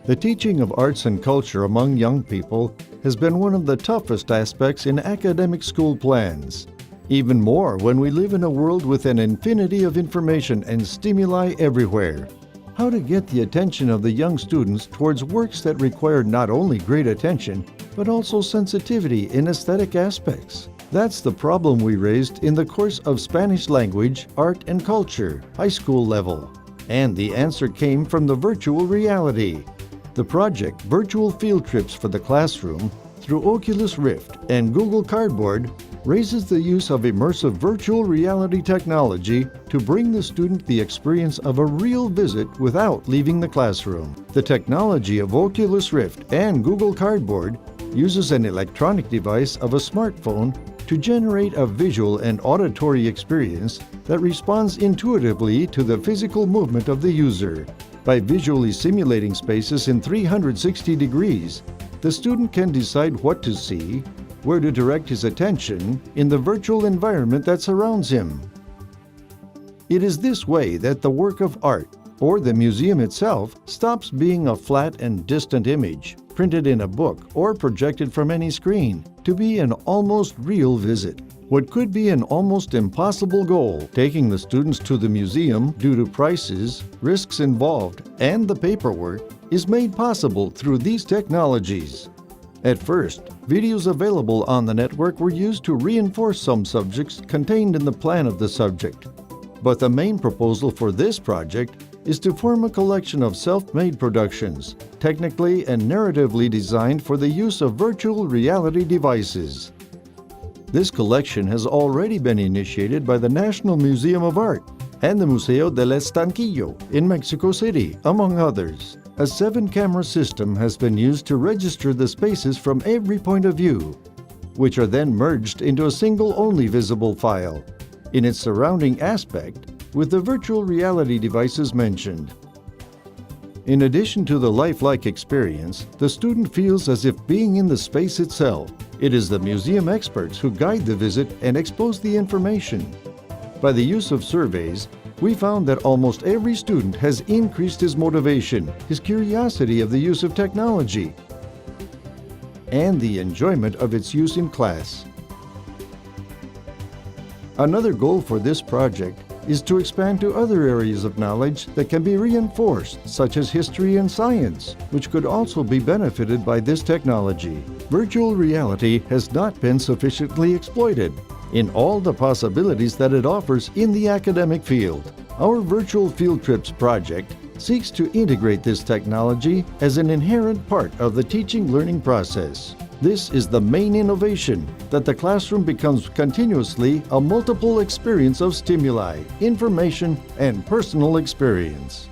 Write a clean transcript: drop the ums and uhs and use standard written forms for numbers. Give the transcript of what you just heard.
The teaching of arts and culture among young people has been one of the toughest aspects in academic school plans. Even more when we live in a world with an infinity of information and stimuli everywhere. How to get the attention of the young students towards works that require not only great attention, but also sensitivity in aesthetic aspects. That's the problem we raised in the course of Spanish language, art and culture, high school level. And the answer came from the virtual reality. The project Virtual Field Trips for the Classroom through Oculus Rift and Google Cardboard raises the use of immersive virtual reality technology to bring the student the experience of a real visit without leaving the classroom. The technology of Oculus Rift and Google Cardboard uses an electronic device of a smartphone to generate a visual and auditory experience that responds intuitively to the physical movement of the user. By visually simulating spaces in 360 degrees, the student can decide what to see, where to direct his attention in the virtual environment that surrounds him. It is this way that the work of art, or the museum itself, stops being a flat and distant image, printed in a book or projected from any screen, to be an almost real visit. What could be an almost impossible goal, taking the students to the museum due to prices, risks involved, and the paperwork, is made possible through these technologies. At first, videos available on the network were used to reinforce some subjects contained in the plan of the subject. But the main proposal for this project is to form a collection of self-made productions, technically and narratively designed for the use of virtual reality devices. This collection has already been initiated by the National Museum of Art and the Museo del Estanquillo in Mexico City, among others. A 7-camera system has been used to register the spaces from every point of view, which are then merged into a single only visible file, in its surrounding aspect, with the virtual reality devices mentioned. In addition to the lifelike experience, the student feels as if being in the space itself. It is the museum experts who guide the visit and expose the information. By the use of surveys, we found that almost every student has increased his motivation, his curiosity of the use of technology, and the enjoyment of its use in class. Another goal for this project is to expand to other areas of knowledge that can be reinforced, such as history and science, which could also be benefited by this technology. Virtual reality has not been sufficiently exploited in all the possibilities that it offers in the academic field. Our Virtual Field Trips project seeks to integrate this technology as an inherent part of the teaching-learning process. This is the main innovation, that the classroom becomes continuously a multiple experience of stimuli, information, and personal experience.